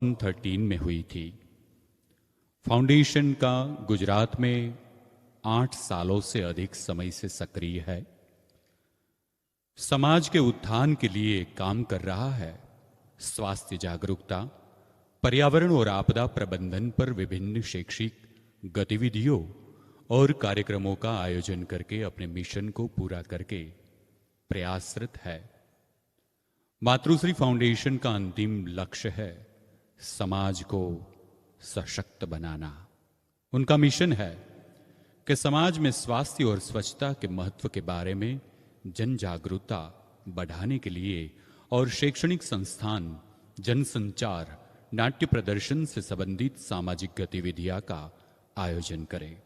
13 में हुई थी। फाउंडेशन का गुजरात में 8 सालों से अधिक समय से सक्रिय है। समाज के उत्थान के लिए काम कर रहा है। स्वास्थ्य जागरूकता, पर्यावरण और आपदा प्रबंधन पर विभिन्न शैक्षिक गतिविधियों और कार्यक्रमों का आयोजन करके अपने मिशन को पूरा करके प्रयासरत है। मातृश्री फाउंडेशन का अंतिम लक्ष्य है समाज को सशक्त बनाना। उनका मिशन है कि समाज में स्वास्थ्य और स्वच्छता के महत्व के बारे में जन जागरूकता बढ़ाने के लिए और शैक्षणिक संस्थान, जनसंचार, नाट्य प्रदर्शन से संबंधित सामाजिक गतिविधियां का आयोजन करें।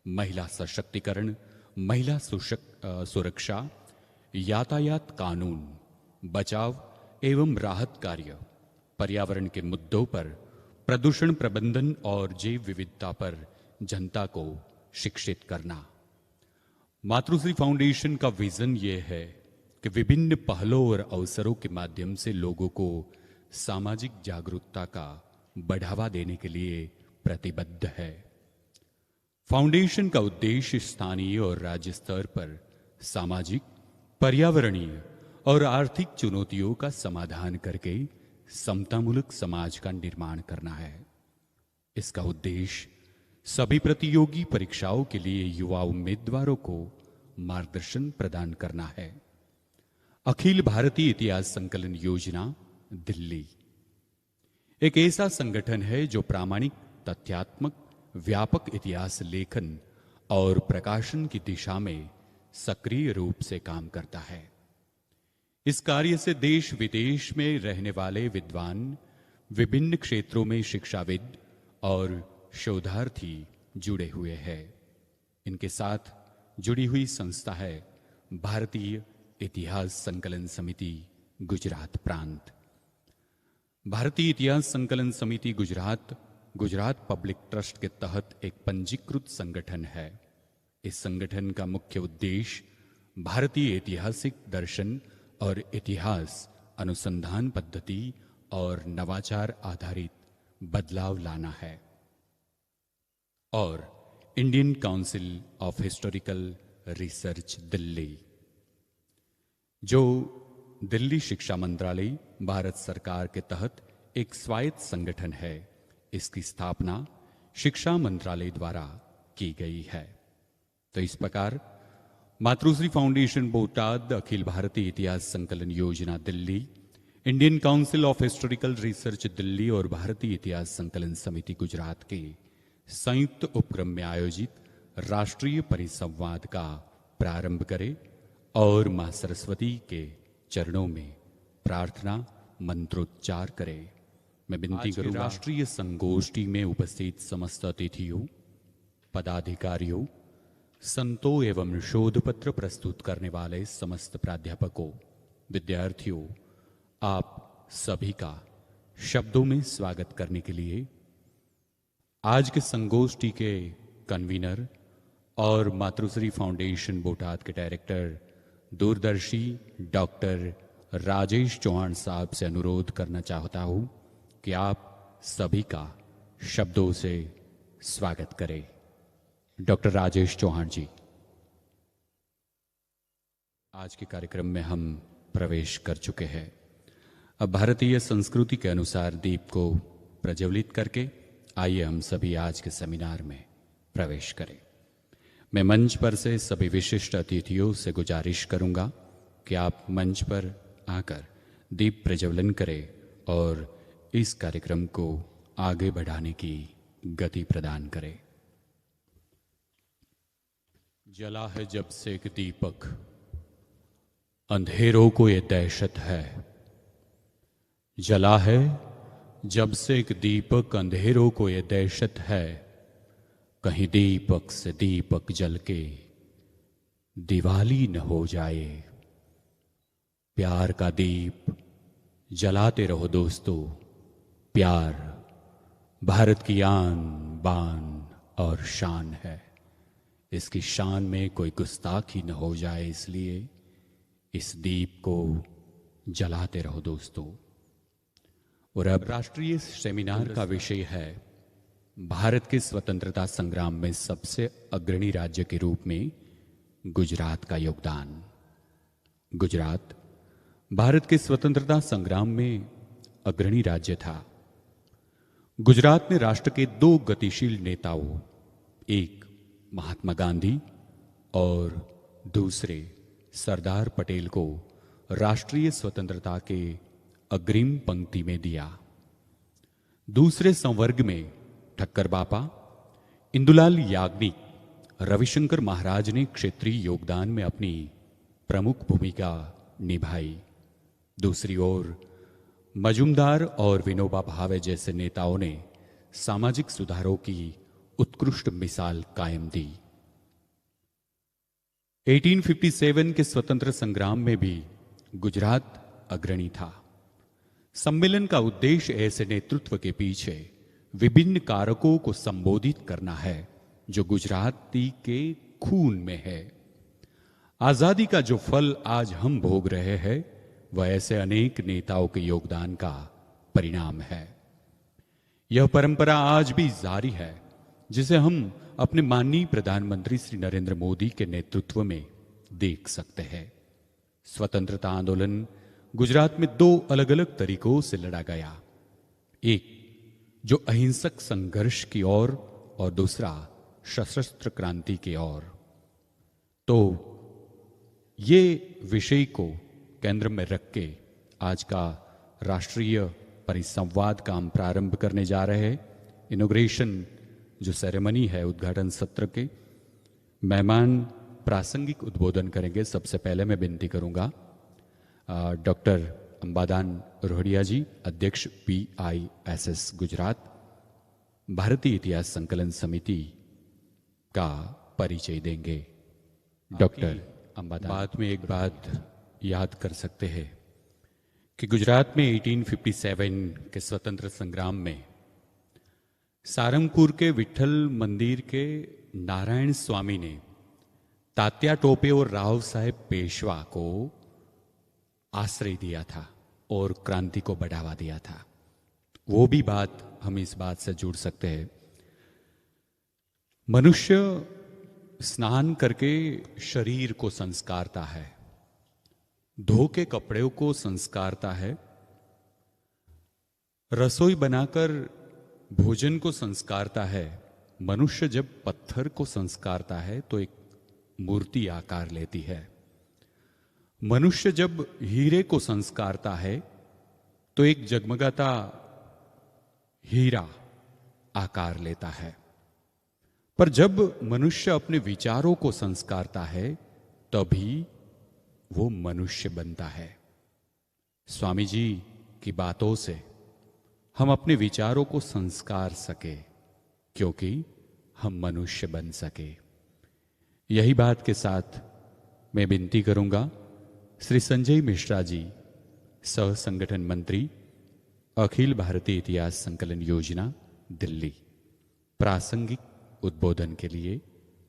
महिला सशक्तिकरण, महिला सुरक्षा, यातायात कानून, बचाव एवं राहत कार्य, पर्यावरण के मुद्दों पर, प्रदूषण प्रबंधन और जैव विविधता पर जनता को शिक्षित करना। मातृश्री फाउंडेशन का विजन ये है कि विभिन्न पहलों और अवसरों के माध्यम से लोगों को सामाजिक जागरूकता का बढ़ावा देने के लिए प्रतिबद्ध है। फाउंडेशन का उद्देश्य स्थानीय और राज्य स्तर पर सामाजिक, पर्यावरणीय और आर्थिक चुनौतियों का समाधान करके समतामूलक समाज का निर्माण करना है। इसका उद्देश्य सभी प्रतियोगी परीक्षाओं के लिए युवा उम्मीदवारों को मार्गदर्शन प्रदान करना है। अखिल भारतीय इतिहास संकलन योजना दिल्ली एक ऐसा संगठन है जो प्रामाणिक, तथ्यात्मक, व्यापक इतिहास लेखन और प्रकाशन की दिशा में सक्रिय रूप से काम करता है। इस कार्य से देश विदेश में रहने वाले विद्वान, विभिन्न क्षेत्रों में शिक्षाविद और शोधार्थी जुड़े हुए हैं। इनके साथ जुड़ी हुई संस्था है भारतीय इतिहास संकलन समिति गुजरात प्रांत। भारतीय इतिहास संकलन समिति गुजरात पब्लिक ट्रस्ट के तहत एक पंजीकृत संगठन है। इस संगठन का मुख्य उद्देश्य भारतीय ऐतिहासिक दर्शन और इतिहास अनुसंधान पद्धति और नवाचार आधारित बदलाव लाना है। और Indian council of historical research Delhi, जो दिल्ली शिक्षा मंत्रालय, भारत सरकार के तहत एक स्वायत्त संगठन है। इसकी स्थापना शिक्षा मंत्रालय द्वारा की गई है। तो इस प्रकार मातृश्री फाउंडेशन बोटाद, अखिल भारतीय इतिहास संकलन योजना Delhi, Indian council of historical research Delhi और भारतीय इतिहास संकलन समिति गुजरात के संयुक्त उपक्रम में आयोजित राष्ट्रीय परिसंवाद का प्रारंभ करें और मां सरस्वती के चरणों में प्रार्थना मंत्रोच्चार करें। मैं विनती करूंगा राष्ट्रीय संगोष्ठी में उपस्थित समस्त अतिथियों, पदाधिकारियों, संतों एवं शोध पत्र प्रस्तुत करने वाले समस्त प्राध्यापकों, विद्यार्थियों, आप सभी का शब्दों में स्वागत करने के लिए आज के संगोष्ठी के कन्वीनर और मातृश्री फाउंडेशन बोटाद के डायरेक्टर दूरदर्शी डॉक्टर राजेश चौहान साहब से अनुरोध करना चाहता हूं कि आप सभी का शब्दों से स्वागत करें। डॉक्टर राजेश चौहान जी। आज के कार्यक्रम में हम प्रवेश कर चुके हैं। अब भारतीय संस्कृति के अनुसार दीप को प्रज्वलित करके आइए हम सभी आज के सेमिनार में प्रवेश करें। मैं मंच पर से सभी विशिष्ट अतिथियों से गुजारिश करूंगा कि आप मंच पर आकर दीप प्रज्वलन करें और इस कार्यक्रम को आगे बढ़ाने की गति प्रदान करें। जला है जब से एक दीपक, अंधेरों को ये दहशत है। जला है जब से एक दीपक, अंधेरों को ये दहशत है। कहीं दीपक से दीपक जल के दिवाली न हो जाए। प्यार का दीप जलाते रहो दोस्तों। प्यार भारत की आन बान और शान है। इसकी शान में कोई गुस्ताखी न हो जाए, इसलिए इस दीप को जलाते रहो दोस्तों। और अब राष्ट्रीय सेमिनार का विषय है भारत के स्वतंत्रता संग्राम में सबसे अग्रणी राज्य के रूप में गुजरात का योगदान। गुजरात भारत के स्वतंत्रता संग्राम में अग्रणी राज्य था। गुजरात ने राष्ट्र के दो गतिशील नेताओं, एक महात्मा गांधी और दूसरे सरदार पटेल को राष्ट्रीय स्वतंत्रता के अग्रिम पंक्ति में दिया। दूसरे संवर्ग में ठक्कर बापा, इंदुलाल याग्निक, रविशंकर महाराज ने क्षेत्रीय योगदान में अपनी प्रमुख भूमिका निभाई। दूसरी ओर मजुमदार और विनोबा भावे जैसे नेताओं ने सामाजिक सुधारों की उत्कृष्ट मिसाल कायम दी। 1857 के स्वतंत्र संग्राम में भी गुजरात अग्रणी था। सम्मेलन का उद्देश्य ऐसे नेतृत्व के पीछे विभिन्न कारकों को संबोधित करना है जो गुजराती के खून में है। आजादी का जो फल आज हम भोग रहे हैं वह ऐसे अनेक नेताओं के योगदान का परिणाम है। यह परंपरा आज भी जारी है जिसे हम अपने माननीय प्रधानमंत्री श्री नरेंद्र मोदी के नेतृत्व में देख सकते हैं। स्वतंत्रता आंदोलन गुजरात में दो अलग अलग तरीकों से लड़ा गया, एक जो अहिंसक संघर्ष की ओर और दूसरा सशस्त्र क्रांति की ओर। तो ये विषय को केंद्र में रख के आज का राष्ट्रीय परिसंवाद का हम प्रारंभ करने जा रहे हैं। इनॉग्रेशन जो सेरेमनी है, उद्घाटन सत्र के मेहमान प्रासंगिक उद्बोधन करेंगे। सबसे पहले मैं विनती करूंगा डॉक्टर अंबादान रोहड़िया जी, अध्यक्ष PISS गुजरात, भारतीय इतिहास संकलन समिति का परिचय देंगे। डॉक्टर अंबादान बाद में एक बात याद कर सकते हैं कि गुजरात में 1857 के स्वतंत्र संग्राम में सारंगपुर के विठल मंदिर के नारायण स्वामी ने तात्या टोपे और राव साहेब पेशवा को आश्रय दिया था और क्रांति को बढ़ावा दिया था। वो भी बात हम इस बात से जुड़ सकते हैं। मनुष्य स्नान करके शरीर को संस्कारता है, धो के कपड़ों को संस्कारता है, रसोई बनाकर भोजन को संस्कारता है। मनुष्य जब पत्थर को संस्कारता है तो एक मूर्ति आकार लेती है। मनुष्य जब हीरे को संस्कारता है तो एक जगमगाता हीरा आकार लेता है। पर जब मनुष्य अपने विचारों को संस्कारता है तभी वो मनुष्य बनता है। स्वामी जी की बातों से हम अपने विचारों को संस्कार सके क्योंकि हम मनुष्य बन सके। यही बात के साथ मैं विनती करूंगा श्री संजय मिश्रा जी, सह संगठन मंत्री, अखिल भारतीय इतिहास संकलन योजना, दिल्ली, प्रासंगिक उद्बोधन के लिए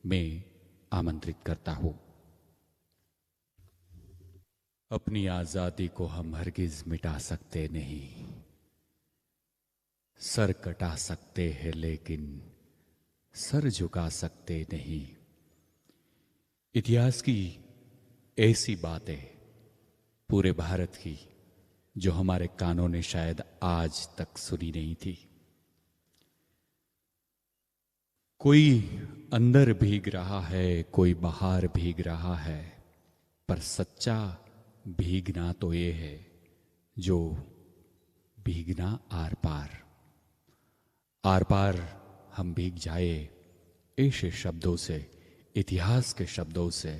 मैं आमंत्रित करता हूं। अपनी आजादी को हम हरगिज मिटा सकते नहीं, सर कटा सकते हैं लेकिन सर झुका सकते नहीं। इतिहास की ऐसी बातें पूरे भारत की जो हमारे कानों ने शायद आज तक सुनी नहीं थी। कोई अंदर भीग रहा है, कोई बाहर भीग रहा है, पर सच्चा भीगना तो ये है जो भीगना आर पार। आर पार हम भीग जाए ऐसे शब्दों से, इतिहास के शब्दों से।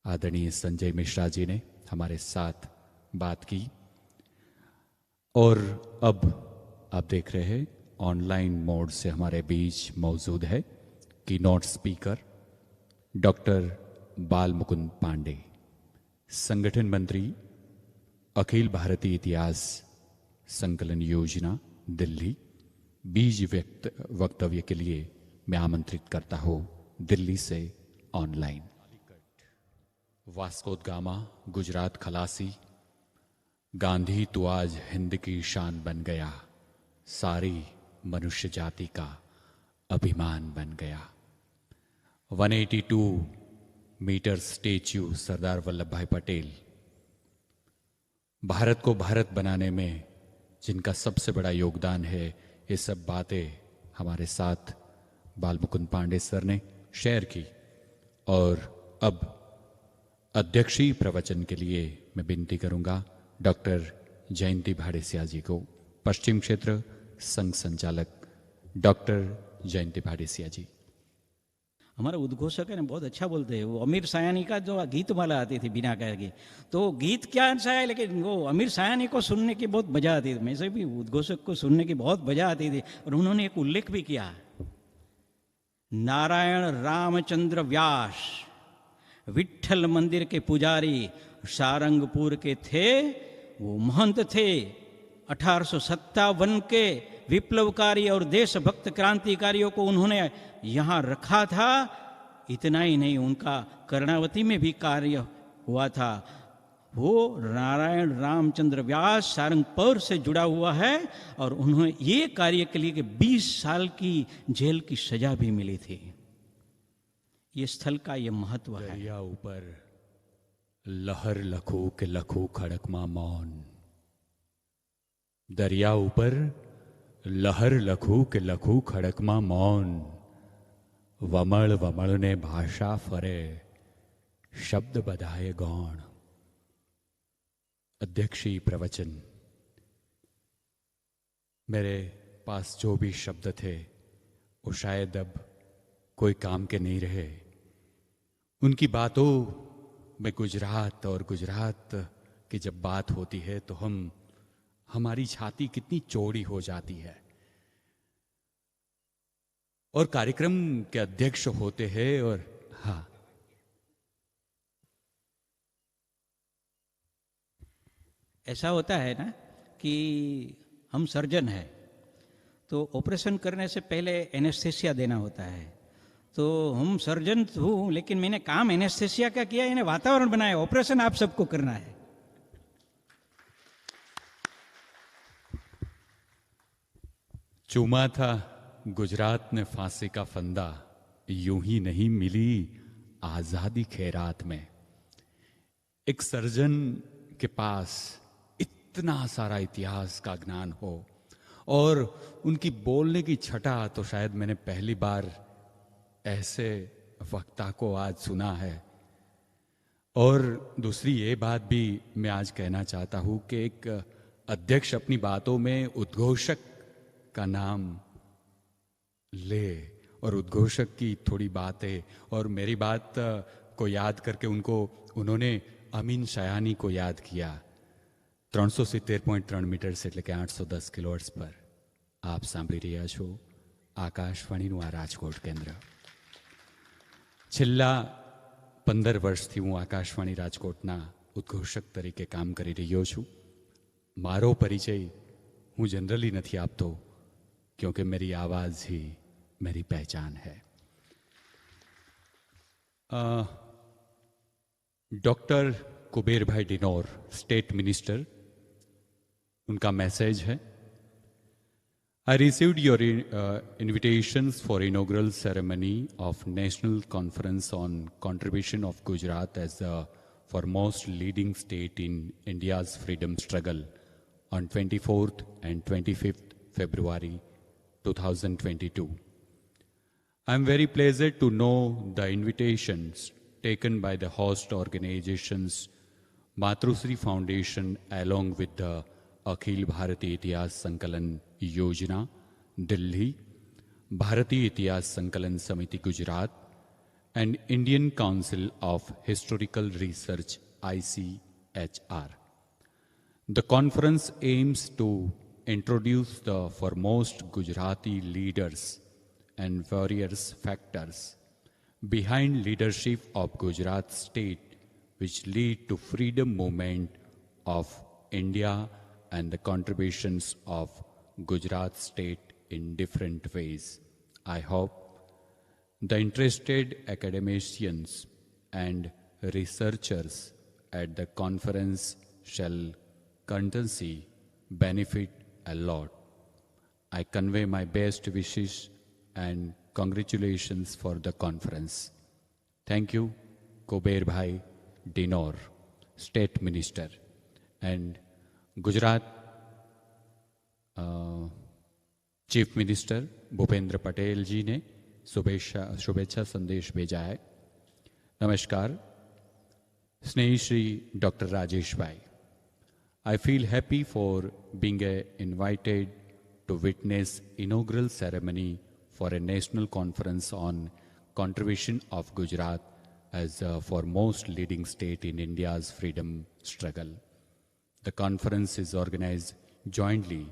आदरणीय संजय मिश्रा जी ने हमारे साथ बात की और अब आप देख रहे हैं ऑनलाइन मोड से हमारे बीच मौजूद है कीनोट स्पीकर डॉक्टर बाल मुकुंद पांडे, संगठन मंत्री, अखिल भारतीय इतिहास संकलन योजना, दिल्ली। बीज वक्तव्य के लिए मैं आमंत्रित करता हूं दिल्ली से online Vasco the gamma, Gujarat खलासी, गांधी तू आज हिंद की शान बन गया, सारी मनुष्य जाति का अभिमान बन गया। 182 मीटर स्टेच्यू सरदार वल्लभ भाई पटेल, भारत को भारत बनाने में जिनका सबसे बड़ा योगदान है, ये सब बातें हमारे साथ बालमुकुंद पांडे सर ने शेयर की। और अब अध्यक्षीय प्रवचन के लिए मैं विनती करूंगा डॉक्टर जयंती भाड़ेसिया जी को, पश्चिम क्षेत्र संघ संचालक डॉक्टर जयंती भाड़ेसिया जी। हमारे उद्घोषक है ना, बहुत अच्छा बोलते हैं। वो अमीर सायानी का जो गीत माला आती थी बिना कह के, तो गीत क्या सा है, लेकिन वो अमीर सायानी को सुनने की बहुत मजा आती थी। मैं से भी उद्घोषक को सुनने की बहुत मजा आती थी। और उन्होंने एक उल्लेख भी किया, नारायण रामचंद्र व्यास विट्ठल मंदिर के पुजारी सारंगपुर के थे, वो महंत थे। 1857 के विप्लवकारी और देशभक्त क्रांतिकारियों को उन्होंने यहाँ रखा था। इतना ही नहीं, उनका कर्णावती में भी कार्य हुआ था। वो नारायण रामचंद्र व्यास सारंगपुर से जुड़ा हुआ है और उन्होंने ये कार्य के लिए 20 साल की जेल की सजा भी मिली थी। ये स्थल का ये महत्व है। दरिया ऊपर लहर लखू के लखू खड़कमा मौन, दरिया ऊपर लहर लखू के लखू खड़कमा मौन, वमल वमल ने भाषा फरे शब्द बधाए गौण। अध्यक्षीय प्रवचन, मेरे पास जो भी शब्द थे वो शायद अब कोई काम के नहीं रहे। उनकी बातों में गुजरात और गुजरात की जब बात होती है तो हमारी छाती कितनी चौड़ी हो जाती है। और कार्यक्रम के अध्यक्ष होते हैं और हाँ, ऐसा होता है ना कि हम सर्जन हैं, तो ऑपरेशन करने से पहले एनेस्थेसिया देना होता है। तो हम सर्जन हूँ, लेकिन मैंने काम एनेस्थेसिया का किया, इन्हें वातावरण बनाया। ऑपरेशन आप सबको करना है। चूमा था गुजरात ने फांसी का फंदा, यूं ही नहीं मिली आजादी खैरात में। एक सर्जन के पास इतना सारा इतिहास का ज्ञान हो और उनकी बोलने की छटा, तो शायद मैंने पहली बार ऐसे वक्ता को आज सुना है। और दूसरी ये बात भी मैं आज कहना चाहता हूं कि एक अध्यक्ष अपनी बातों में उद्घोषक का नाम ले और उद्घोषक की थोड़ी बात है। और मेरी बात को याद करके उन्होंने अमीन सयानी को याद किया। 370.3 મીટર એટલે કે 810 કિલોહર્ટ્ઝ પર આપ સાંભળી રહ્યા છો આકાશવાણીનું આ રાજકોટ કેન્દ્ર। છેલ્લા 15 વર્ષથી હું આકાશવાણી રાજકોટના ઉદ્ઘોષક તરીકે કામ કરી રહ્યો છું। મારો પરિચય હું જનરલી નથી આપતો, क्योंकि मेरी आवाज़ ही मेरी पहचान है। डॉक्टर कुबेर भाई डिनोर, स्टेट मिनिस्टर, उनका मैसेज है। I received your invitations for inaugural ceremony of National Conference on Contribution of Gujarat as the foremost leading state in India's freedom struggle on 24th and 25th February 2022. I am very pleased to know the invitations taken by the host organizations Matrusri Foundation along with the Akhil Bharatiya इतिहास संकलन योजना दिल्ली, भारतीय इतिहास संकलन समिति Gujarat and Indian Council of Historical Research ICHR. The conference aims to introduce the foremost Gujarati leaders and various factors behind leadership of Gujarat state which lead to freedom movement of India and the contributions of Gujarat state in different ways. I hope the interested academicians and researchers at the conference shall courtesy benefit a lot. I convey my best wishes and congratulations for the conference. Thank you, Kuber Bhai Dinor, State Minister, and Gujarat chief minister Bhupendra Patel ji ने शुभेच्छा संदेश भेजा है। नमस्कार स्नेही Shri doctor Rajesh भाई, I feel happy for being invited to witness inaugural ceremony for a national conference on contribution of Gujarat as foremost leading state in India's freedom struggle. The conference is organized jointly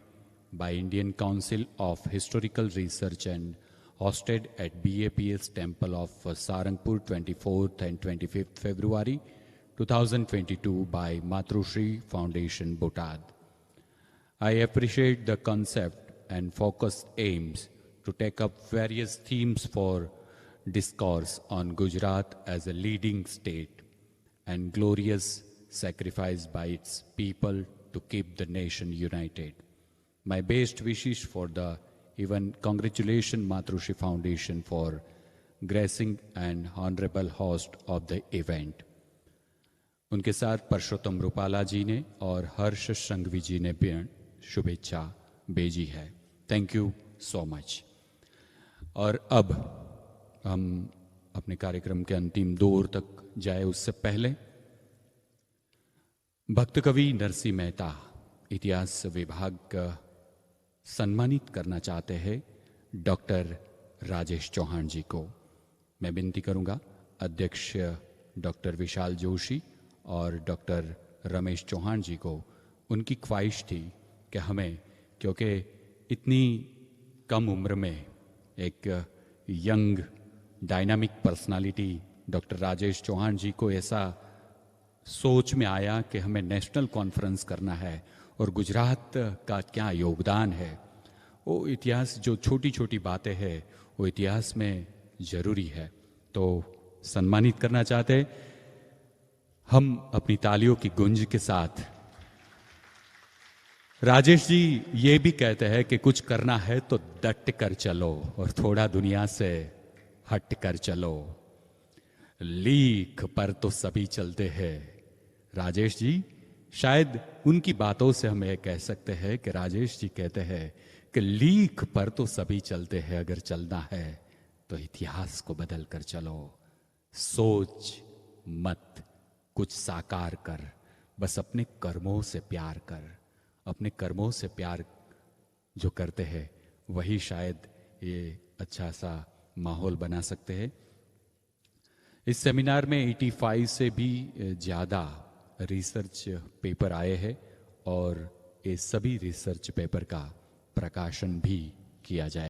by Indian Council of Historical Research and hosted at BAPS Temple of Sarangpur 24th and 25th February 2022 by Matrushri Foundation, Botad. I appreciate the concept and focused aims to take up various themes for discourse on Gujarat as a leading state and glorious sacrifice by its people to keep the nation united. My best wishes for the even congratulations Matrushri Foundation for gracing an honorable host of the event. उनके साथ परशोत्तम रूपाला जी ने और हर्ष संघवी जी ने भी शुभेच्छा भेजी है। Thank you so much. और अब हम अपने कार्यक्रम के अंतिम दौर तक जाए उससे पहले भक्त कवि नरसिंह मेहता इतिहास विभाग का सम्मानित करना चाहते हैं डॉक्टर राजेश चौहान जी को। मैं विनती करूंगा अध्यक्ष डॉक्टर विशाल जोशी और डॉक्टर रमेश चौहान जी को, उनकी ख्वाहिश थी कि हमें, क्योंकि इतनी कम उम्र में एक young dynamic personality doctor Rajesh Chauhan ji को ऐसा सोच में आया कि हमें नेशनल कॉन्फ्रेंस करना है और गुजरात का क्या योगदान है, वो इतिहास जो छोटी छोटी बातें हैं वो इतिहास में ज़रूरी है, तो सम्मानित करना चाहते हम अपनी तालियों की गूंज के साथ। राजेश जी ये भी कहते हैं कि कुछ करना है तो डट कर चलो और थोड़ा दुनिया से हट कर चलो, लीक पर तो सभी चलते हैं। राजेश जी शायद उनकी बातों से हम ये कह सकते हैं कि राजेश जी कहते हैं कि लीक पर तो सभी चलते हैं, अगर चलना है तो इतिहास को बदल कर चलो, सोच मत कुछ साकार कर, बस अपने कर्मों से प्यार कर। अपने कर्मों से प्यार जो करते हैं वही शायद ये अच्छा सा माहौल बना सकते हैं। इस सेमिनार में 85 से भी ज़्यादा रिसर्च पेपर आए हैं और ये सभी रिसर्च पेपर का प्रकाशन भी किया जाए।